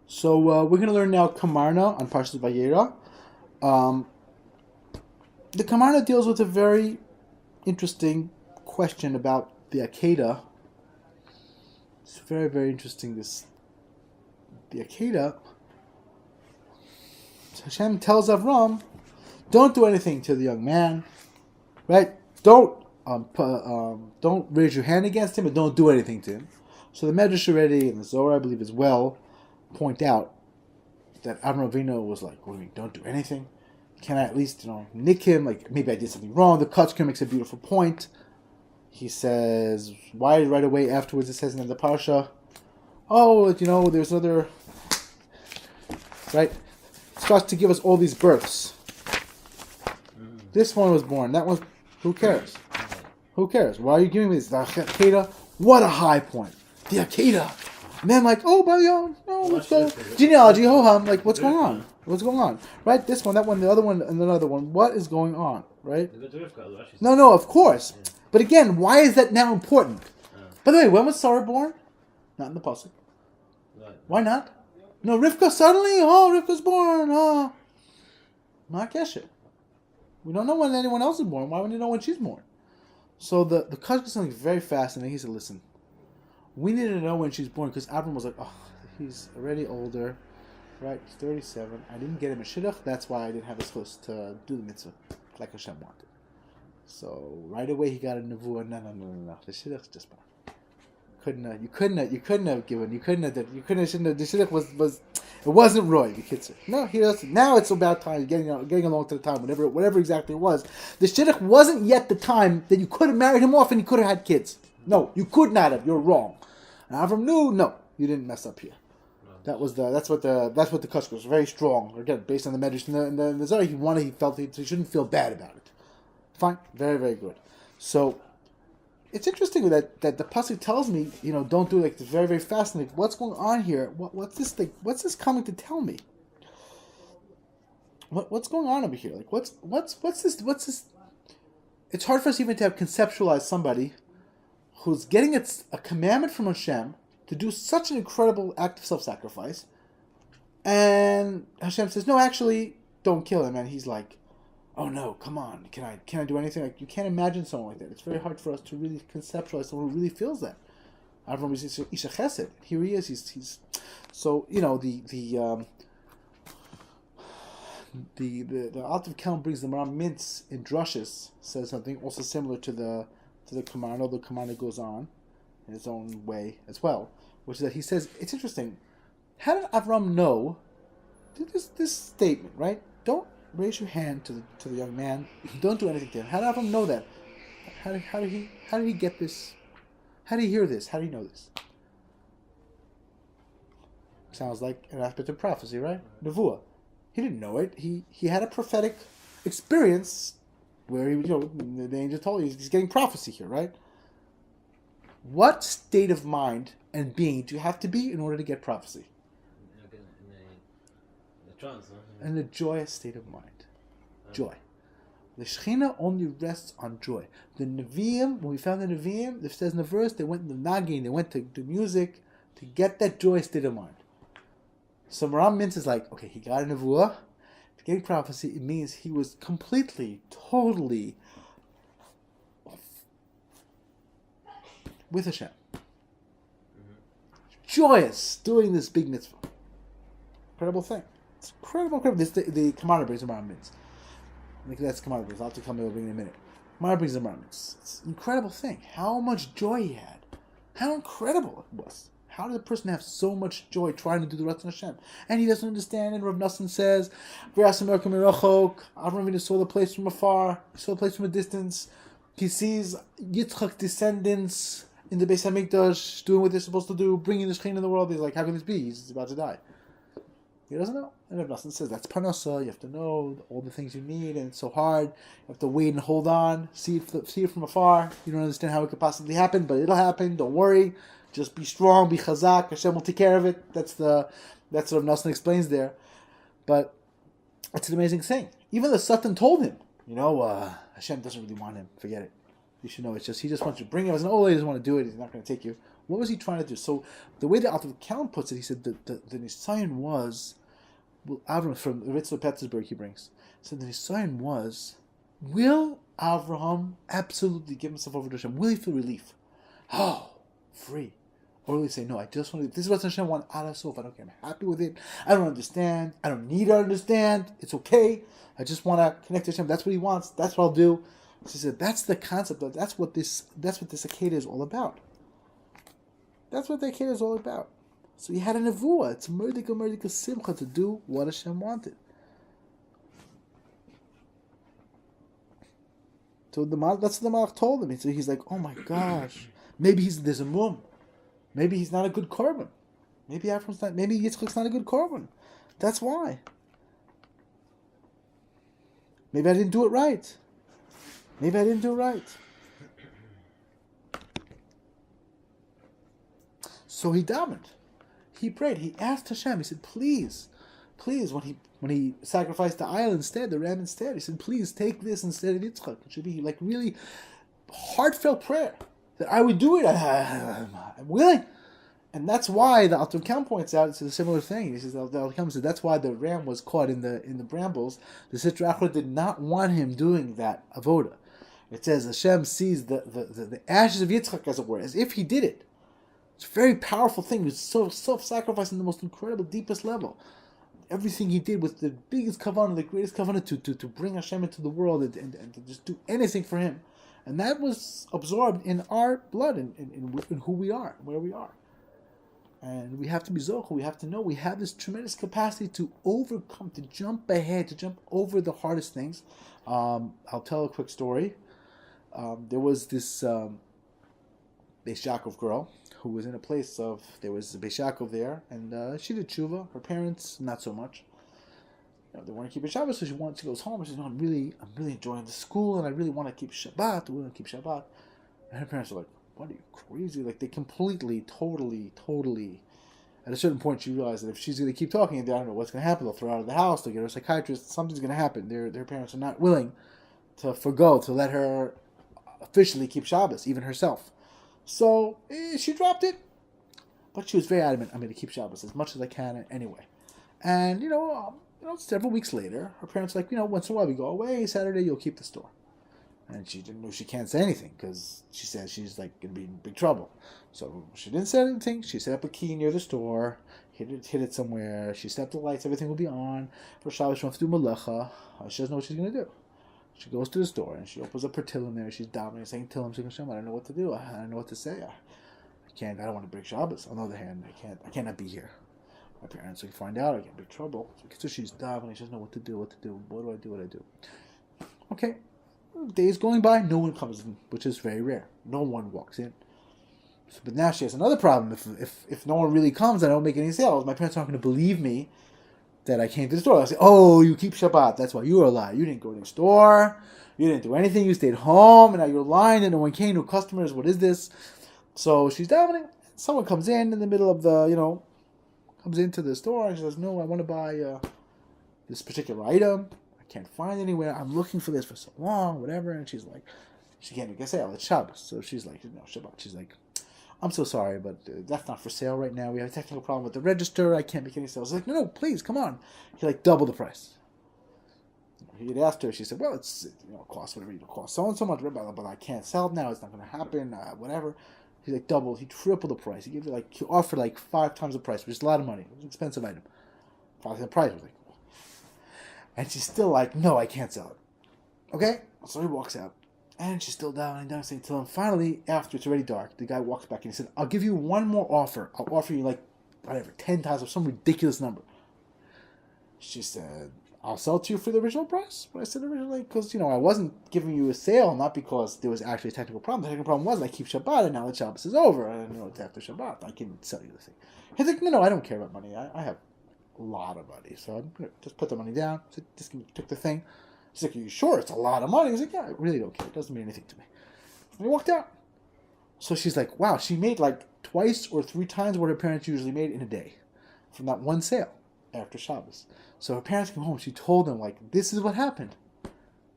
So we're going to learn now Komarna on Parshas Vayera. Um, the Komarna deals with a very interesting question about the Akeidah. It's very, very interesting. The Akeidah. Hashem tells Avram, don't do anything to the young man, right? Don't raise your hand against him, and don't do anything to him. So the Medrash already and the Zohar, I believe, as well, point out that Avram Avinu was like, "What do you mean? Don't do anything? Can I at least, nick him? Like maybe I did something wrong." The Kotzker makes a beautiful point. He says, "Why right away afterwards?" It says in the parsha, "Oh, there's another right." Starts to give us all these births. This one was born. That one. Who cares? Who cares? Why are you giving me this? The Akeidah. What a high point. The Akeidah. And then let's go. Genealogy, ho-hum. Like, what's going on? What's going on? Right? This one, that one, the other one, and another one. What is going on? Right? No, of course. Yeah. But again, why is that now important? By the way, when was Sarah born? Not in the pasuk. Why not? No, Rivka suddenly. Oh, Rivka's born. Oh, not Kesher. We don't know when anyone else is born. Why would you know when she's born? So the Kotzker is something very fascinating. He said, "Listen, we need to know when she's born because Avram was like, oh, he's already older, right? He's 37. I didn't get him a shidduch. That's why I didn't have a chus to do the mitzvah like Hashem wanted. So right away he got a nevuah. No. The shidduch is just born. You couldn't have given. You couldn't have. The shidduch was. It wasn't Roy. The kids said, no, he doesn't. Now it's about time getting along to the time. Whatever exactly it was. The shidduch wasn't yet the time that you could have married him off and you could have had kids. No, you could not have. You're wrong. And Avram knew, no, you didn't mess up here. That's what the Kotzker was very strong. Again, based on the Medrash and the Zohar, he felt he shouldn't feel bad about it. Fine, very, very good. So it's interesting that the pasuk tells me, don't do it. Like, it's very, very fascinating. What's going on here? What's this thing? What's this coming to tell me? What's going on over here? Like, what's this? It's hard for us even to have conceptualized somebody who's getting a commandment from Hashem to do such an incredible act of self-sacrifice, and Hashem says, "No, actually, don't kill him." And he's like, "Oh no, come on, can I do anything?" Like, you can't imagine someone like that. It's very hard for us to really conceptualize someone who really feels that. Avram is Isha Chesed. Here he is. He's so the Altiv Kelm brings the Maram Mintz in Drushes, says something also similar to the Komarna, although Komarna goes on in his own way as well, which is that he says, it's interesting, how did Avram know this statement, right? Don't raise your hand to the young man, don't do anything to him. How did Avram know that? How did he get this? How did he hear this? How did he know this? Sounds like an aspect of prophecy, right? Nevuah. He didn't know it. He had a prophetic experience where he, the angel told you he's getting prophecy here, right? What state of mind and being do you have to be in order to get prophecy? In a joyous state of mind. Joy. The Shekhinah only rests on joy. The Nevi'im, when we found the Nevi'im, it says in the verse, they went to the Nagin, they went to music to get that joyous state of mind. So Maram Mintz is like, okay, he got a Nevuah. Getting prophecy, it means he was completely, totally with Hashem. Joyous doing this big mitzvah. Incredible thing. It's incredible. This the Komarna brings the Maram Mintz. I think that's Komarna brings. I'll have to come and bring in a minute. Komarna brings the Maram Mintz. It's an incredible thing. How much joy he had. How incredible it was. How did a person have so much joy trying to do the Ratzon Hashem? And he doesn't understand. And Rav Nassan says, Avram Avinu saw the place from afar. He saw the place from a distance. He sees Yitzchak descendants in the Beis Hamikdash doing what they're supposed to do, bringing the Shekhinah in the world. He's like, how can this be? He's about to die. He doesn't know. And Rav Nassan says, that's Parnasa. You have to know all the things you need, and it's so hard. You have to wait and hold on. See it from afar. You don't understand how it could possibly happen, but it'll happen. Don't worry. Just be strong, be chazak. Hashem will take care of it. That's what Nassan explains there. But it's an amazing thing. Even the Satan told him, Hashem doesn't really want him. Forget it. You should know. It's just he just wants you to bring him as an old lady. Doesn't want to do it. He's not going to take you. What was he trying to do? So the way the Alter Count puts it, he said that the Nisayan was, well, Avram from Ritzler Petersburg he brings. So the Nisayan was, will Avraham absolutely give himself over to Hashem? Will he feel relief? Oh, free. Or will he say, no, I just want to, this is what Hashem wants out of soul. I don't care. I'm happy with it. I don't understand. I don't need to understand. It's okay. I just want to connect to Hashem. That's what he wants. That's what I'll do. So he said, that's the concept. That's what this Akeidah is all about. That's what the Akeidah is all about. So he had a nevuah. It's merdika simcha to do what Hashem wanted. So that's what the Malach told him. He's like, oh my gosh, maybe there's a mum. Maybe he's not a good korban. Maybe Yitzchak's not a good korban. That's why. Maybe I didn't do it right. So he davened. He prayed. He asked Hashem. He said, please, when he sacrificed the ram instead, he said, please take this instead of Yitzchak. It should be like really heartfelt prayer that I would do it. I'm willing. And that's why the Alter Count points out, it's a similar thing. He says, the Alter Count says, that's why the ram was caught in the brambles. The Sitra Achra did not want him doing that avoda. It says Hashem sees the ashes of Yitzchak, as it were, as if he did it. It's a very powerful thing. He was so self-sacrificing the most incredible, deepest level. Everything he did with the biggest kavanah, the greatest kavanah to bring Hashem into the world and to just do anything for him. And that was absorbed in our blood, in who we are, where we are. And we have to be zochel. We have to know we have this tremendous capacity to overcome, to jump ahead, to jump over the hardest things. I'll tell a quick story. There was this Beis Yaakov girl who was in a place of, there was a Beis Yaakov there, and she did tshuva. Her parents, not so much. They want to keep Shabbat, so she goes home and she says, no, I'm really enjoying the school, and I really want to keep Shabbat. And her parents are like, what, are you crazy? Like, they completely, totally, at a certain point she realized that if she's going to keep talking, I don't know what's going to happen. They'll throw her out of the house, they'll get her a psychiatrist, something's going to happen. Their parents are not willing to let her officially keep Shabbos, even herself. So she dropped it, but she was very adamant, I'm going to keep Shabbos as much as I can anyway. And, several weeks later, her parents were like, once in a while we go away, Saturday you'll keep the store. And she didn't know she can't say anything because she says she's like going to be in big trouble. So she didn't say anything. She set up a key near the store, hid it somewhere. She set up the lights. Everything will be on. For Shabbos, she wants to do malacha. She doesn't know what she's going to do. She goes to the store and she opens up her Tillim there. She's davening, saying Tillim, saying Hashem, I don't know what to do. I don't know what to say. I don't want to break Shabbos. On the other hand, I cannot be here. My parents will find out. I get in big trouble. So she's davening. She doesn't know what to do. What do I do? Okay. Days going by, no one comes in, which is very rare. No one walks in. But now she has another problem. If no one really comes, I don't make any sales. My parents aren't going to believe me that I came to the store. I'll say, oh, you keep Shabbat. That's why you were a liar. You didn't go to the store. You didn't do anything. You stayed home, and now you're lying, and no one came. No customers. What is this? So she's davening. Someone comes in the middle of the, comes into the store, and she says, no, I want to buy this particular item. Can't find anywhere. I'm looking for this for so long, whatever. And she's like, she can't make a sale. It's Shabbos. So she's like, no, Shabbat. She's like, I'm so sorry, but that's not for sale right now. We have a technical problem with the register. I can't make any sales. I was like, no, please, come on. He doubled the price. He had asked her. She said, well, it's, it costs whatever it costs. So and so much, but I can't sell it now. It's not going to happen, whatever. He's like, doubled. He tripled the price. He offered 5 times the price, which is a lot of money. It was an expensive item. 5 times the price. Was like, and she's still like, no, I can't sell it. Okay? So he walks out. And she's still down saying to him. Finally, after it's already dark, the guy walks back and he said, I'll give you one more offer. I'll offer you 10 times or some ridiculous number. She said, I'll sell it to you for the original price. But I said originally, because, I wasn't giving you a sale, not because there was actually a technical problem. The technical problem was I keep Shabbat and now the Shabbos is over. And, it's after Shabbat. I can sell you the thing. He's like, no, I don't care about money. I have a lot of money, so I'm gonna just put the money down. So just took the thing. She's like, are you sure it's a lot of money? He's like, yeah, I really don't care. It doesn't mean anything to me. And he walked out. So she's like, wow, she made 2 or 3 times what her parents usually made in a day from that one sale after Shabbos. So her parents came home. She told them, this is what happened.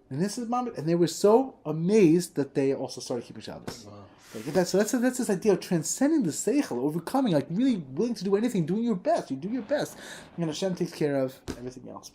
And this is Mom, and they were so amazed that they also started keeping Shabbos. Wow. So that's this idea of transcending the seichel, overcoming, like really willing to do anything, doing your best. You do your best, and Hashem takes care of everything else.